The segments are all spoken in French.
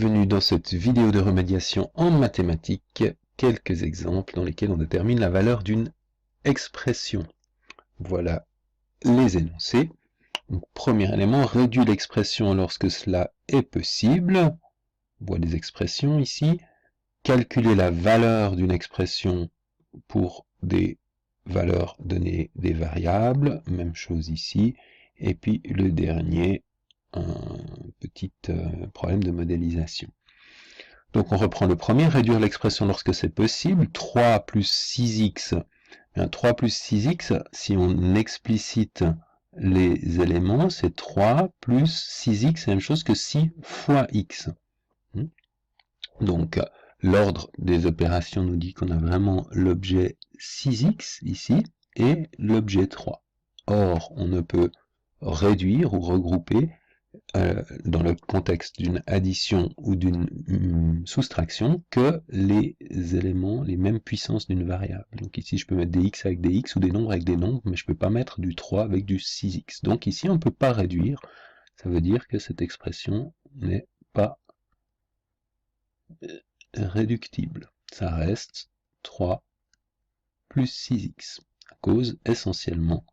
bienvenue dans cette vidéo de remédiation en mathématiques, quelques exemples dans lesquels on détermine la valeur d'une expression. Voilà les énoncés. Donc, premier élément, réduire l'expression lorsque cela est possible. On voit des expressions ici. Calculer la valeur d'une expression pour des valeurs données des variables, même chose ici. Et puis le dernier, un petit problème de modélisation. Donc on reprend le premier, réduire l'expression lorsque c'est possible, 3 plus 6x. Bien, 3 plus 6x, si on explicite les éléments, c'est 3 plus 6x, c'est la même chose que 6 fois x. Donc l'ordre des opérations nous dit qu'on a vraiment l'objet 6x ici et l'objet 3. Or, on ne peut réduire ou regrouper dans le contexte d'une addition ou d'une soustraction que les éléments, les mêmes puissances d'une variable. Donc ici je peux mettre des x avec des x ou des nombres avec des nombres, mais je ne peux pas mettre du 3 avec du 6x. Donc ici on ne peut pas réduire, ça veut dire que cette expression n'est pas réductible. Ça reste 3 plus 6x, à cause essentiellement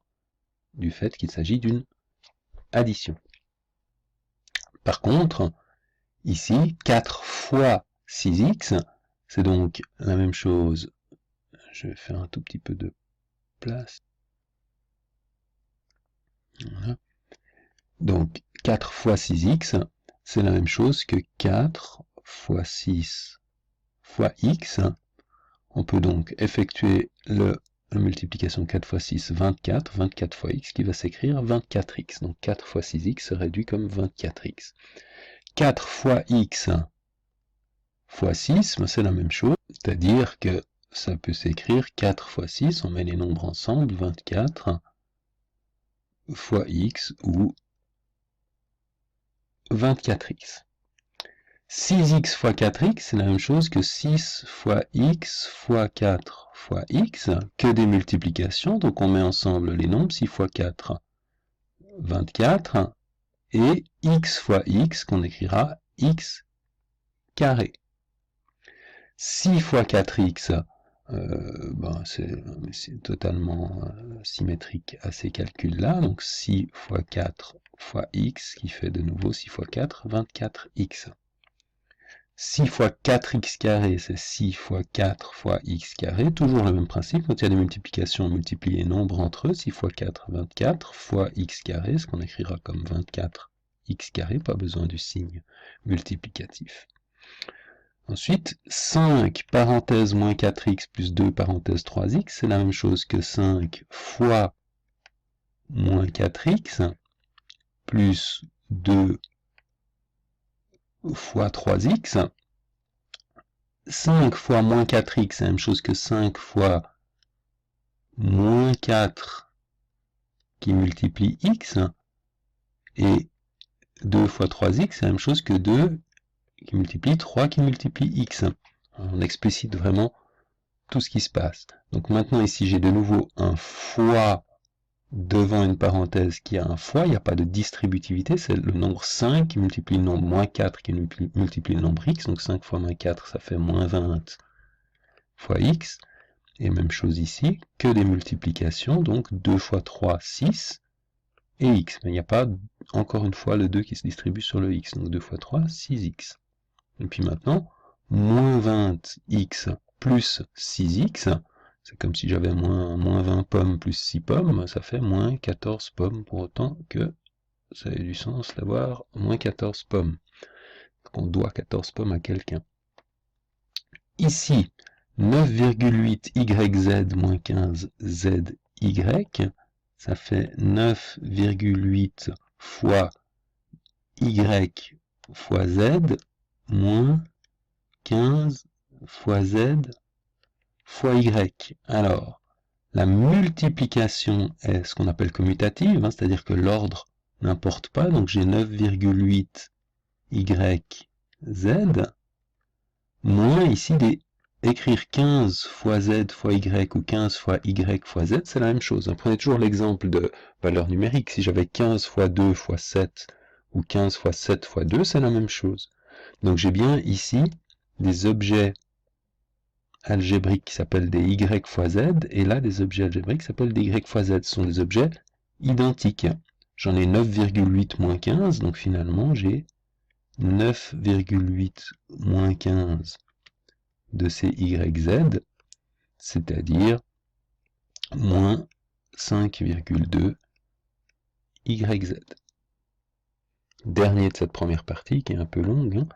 du fait qu'il s'agit d'une addition. Par contre, ici, 4 fois 6x, c'est donc la même chose. Je vais faire un tout petit peu de place. Voilà. Donc, 4 fois 6x, c'est la même chose que 4 fois 6 fois x. On peut donc effectuer la multiplication 4 fois 6, 24, 24 fois x, qui va s'écrire 24x. Donc 4 fois 6x se réduit comme 24x. 4 fois x fois 6, c'est la même chose, c'est-à-dire que ça peut s'écrire 4 fois 6, on met les nombres ensemble, 24 fois x ou 24x. 6x fois 4x, c'est la même chose que 6 fois x fois 4 fois x, que des multiplications, donc on met ensemble les nombres, 6 fois 4, 24, et x fois x, qu'on écrira x carré. 6 fois 4x, c'est totalement symétrique à ces calculs-là, donc 6 fois 4 fois x, qui fait de nouveau 6 fois 4, 24x. 6 fois 4x carré, c'est 6 fois 4 fois x carré, toujours le même principe, quand il y a des multiplications, on multiplie les nombres entre eux, 6 fois 4, 24, fois x carré, ce qu'on écrira comme 24x carré, pas besoin du signe multiplicatif. Ensuite, 5 parenthèse moins 4x plus 2 parenthèse 3x, c'est la même chose que 5 fois moins 4x plus 2 fois 3x. 5 fois moins 4x, c'est la même chose que 5 fois moins 4 qui multiplie x. Et 2 fois 3x, c'est la même chose que 2 qui multiplie 3 qui multiplie x. On explicite vraiment tout ce qui se passe. Donc maintenant ici j'ai de nouveau un fois devant une parenthèse qui a un fois, il n'y a pas de distributivité, c'est le nombre 5 qui multiplie le nombre moins 4 qui multiplie le nombre x, donc 5 fois moins 4 ça fait moins 20 fois x, et même chose ici, que des multiplications, donc 2 fois 3, 6, et x, mais il n'y a pas encore une fois le 2 qui se distribue sur le x, donc 2 fois 3, 6x. Et puis maintenant, moins 20x plus 6x, c'est comme si j'avais moins 20 pommes plus 6 pommes, ça fait moins 14 pommes, pour autant que ça ait du sens d'avoir moins 14 pommes. Donc on doit 14 pommes à quelqu'un. Ici, 9,8yz moins 15zy, ça fait 9,8 fois y fois z moins 15 fois z fois y. Alors, la multiplication est ce qu'on appelle commutative, c'est-à-dire que l'ordre n'importe pas, donc j'ai 9,8 yz, moins ici écrire 15 fois z fois y ou 15 fois y fois z, c'est la même chose. Prenez toujours l'exemple de valeur numérique. Si j'avais 15 fois 2 fois 7 ou 15 fois 7 fois 2, c'est la même chose. Donc j'ai bien ici des objets algébriques qui s'appellent des y fois z, et là des objets algébriques qui s'appellent des y fois z. Ce sont des objets identiques. J'en ai 9,8 moins 15, donc finalement j'ai 9,8 moins 15 de ces YZ, c'est-à-dire moins 5,2 YZ. Dernier de cette première partie, qui est un peu longue, hein.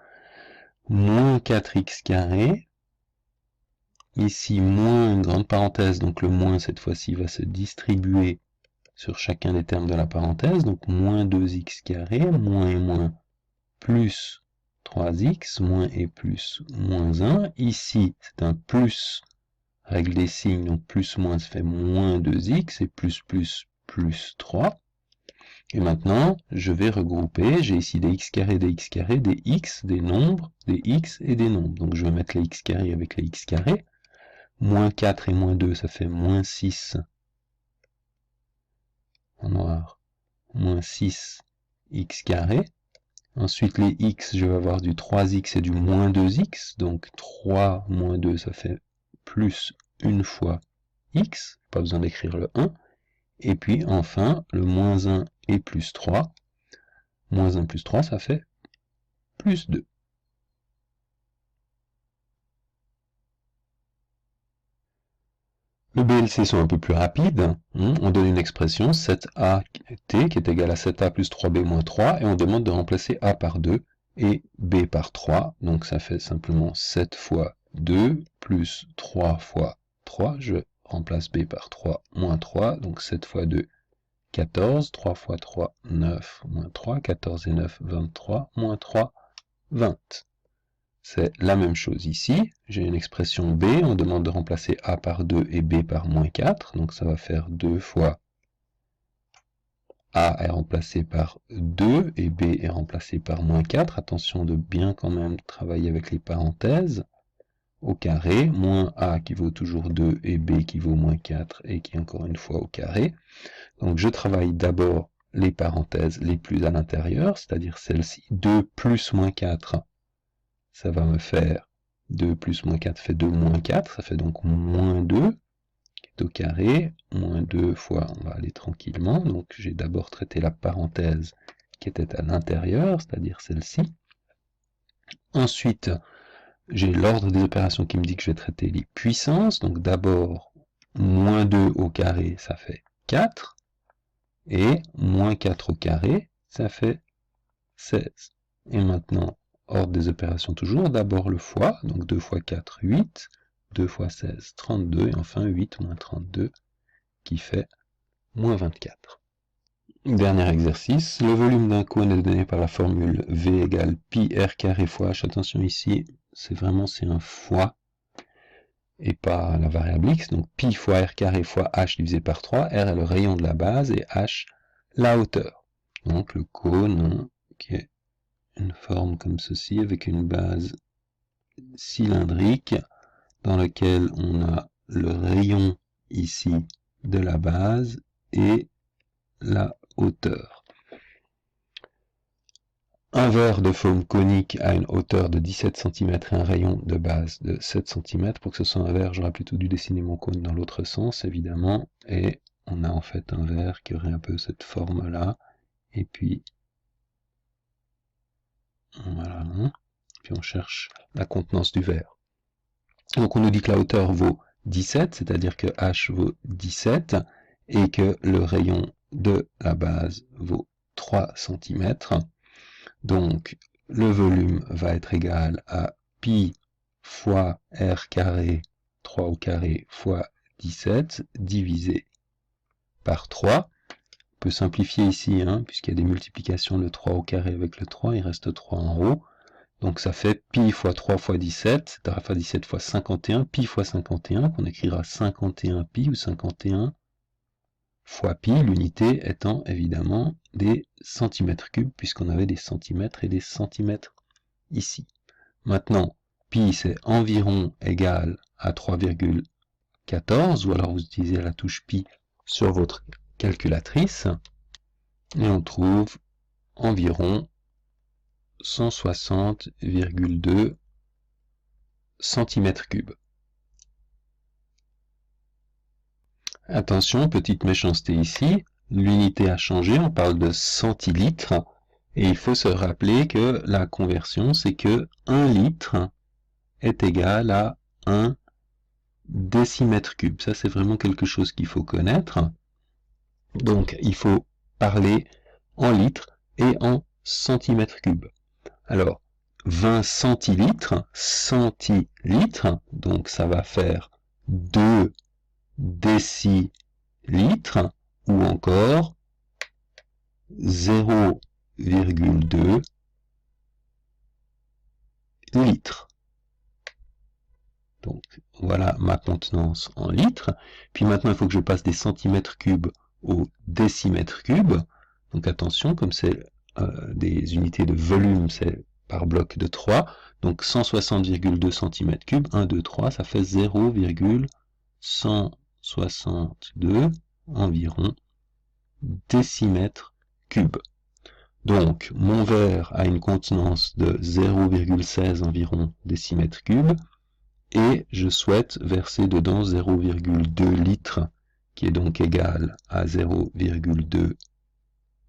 Moins 4x carré, ici moins une grande parenthèse, donc le moins cette fois-ci va se distribuer sur chacun des termes de la parenthèse, donc moins 2x carré, moins et moins plus 3x, moins et plus moins 1. Ici, c'est un plus, règle des signes, donc plus moins ça fait moins 2x, et plus 3. Et maintenant, je vais regrouper, j'ai ici des x carrés, des x, des nombres, des x et des nombres. Donc je vais mettre les x carrés avec les x carrés. Moins 4 et moins 2, ça fait moins 6 en noir, moins 6 x carré. Ensuite, les x, je vais avoir du 3x et du moins 2x. Donc 3 moins 2, ça fait plus une fois x. Pas besoin d'écrire le 1. Et puis enfin, le moins 1 et plus 3. Moins 1 plus 3, ça fait plus 2. Le B et le C sont un peu plus rapides. On donne une expression 7AT qui est égale à 7A plus 3B moins 3, et on demande de remplacer A par 2 et B par 3. Donc ça fait simplement 7 fois 2 plus 3 fois 3. Je remplace B par 3 moins 3, donc 7 fois 2, 14. 3 fois 3, 9 moins 3. 14 et 9, 23. Moins 3, 20. C'est la même chose ici. J'ai une expression B, on demande de remplacer A par 2 et B par moins 4. Donc ça va faire 2 fois A est remplacé par 2 et B est remplacé par moins 4. Attention de bien quand même travailler avec les parenthèses. Au carré, moins A qui vaut toujours 2 et B qui vaut moins 4 et qui est encore une fois au carré. Donc je travaille d'abord les parenthèses les plus à l'intérieur, c'est-à-dire celle-ci. 2 plus moins 4. Ça va me faire 2 plus moins 4 fait 2 moins 4, ça fait donc moins 2, qui est au carré, moins 2 fois, on va aller tranquillement, donc j'ai d'abord traité la parenthèse qui était à l'intérieur, c'est-à-dire celle-ci. Ensuite, j'ai l'ordre des opérations qui me dit que je vais traiter les puissances, donc d'abord, moins 2 au carré, ça fait 4, et moins 4 au carré, ça fait 16. Et maintenant, ordre des opérations toujours, d'abord le fois, donc 2 fois 4, 8, 2 fois 16, 32, et enfin 8 moins 32, qui fait moins 24. Dernier exercice, le volume d'un cône est donné par la formule V égale pi r carré fois h. Attention ici, c'est un fois, et pas la variable x, donc pi fois r carré fois h divisé par 3, r est le rayon de la base, et h la hauteur. Donc le cône, qui est une forme comme ceci, avec une base cylindrique dans lequel on a le rayon ici de la base et la hauteur. Un verre de forme conique a une hauteur de 17 cm et un rayon de base de 7 cm. Pour que ce soit un verre, j'aurais plutôt dû dessiner mon cône dans l'autre sens, évidemment, et on a en fait un verre qui aurait un peu cette forme-là, et puis voilà, puis on cherche la contenance du verre. Donc on nous dit que la hauteur vaut 17, c'est-à-dire que h vaut 17, et que le rayon de la base vaut 3 cm. Donc le volume va être égal à pi fois r carré, 3 au carré, fois 17, divisé par 3. On peut simplifier ici, puisqu'il y a des multiplications, le 3 au carré avec le 3, il reste 3 en haut. Donc ça fait pi fois 3 fois 17, c'est-à-dire fois 17 fois 51, pi fois 51, qu'on écrira 51 pi ou 51 fois pi, l'unité étant évidemment des centimètres cubes, puisqu'on avait des centimètres et des centimètres ici. Maintenant, pi c'est environ égal à 3,14, ou alors vous utilisez la touche pi sur votre calculatrice, et on trouve environ 160,2 cm3. Attention, petite méchanceté ici, l'unité a changé, on parle de centilitres, et il faut se rappeler que la conversion, c'est que 1 litre est égal à 1 décimètre cube. Ça, c'est vraiment quelque chose qu'il faut connaître. Donc, il faut parler en litres et en centimètres cubes. Alors, 20 centilitres, donc ça va faire 2 décilitres, ou encore 0,2 litres. Donc, voilà ma contenance en litres. Puis maintenant, il faut que je passe des centimètres cubes au décimètre cube. Donc attention, comme c'est des unités de volume, c'est par bloc de 3. Donc 160,2 cm3, 1, 2, 3, ça fait 0,162 environ décimètres cubes. Donc mon verre a une contenance de 0,16 environ décimètres cubes. Et je souhaite verser dedans 0,2 litres, qui est donc égal à 0,2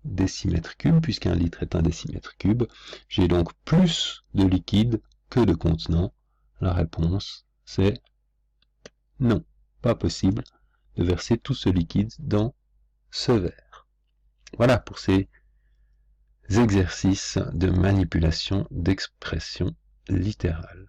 décimètres cubes, puisqu'un litre est un décimètre cube. J'ai donc plus de liquide que de contenant. La réponse, c'est non, pas possible de verser tout ce liquide dans ce verre. Voilà pour ces exercices de manipulation d'expression littérale.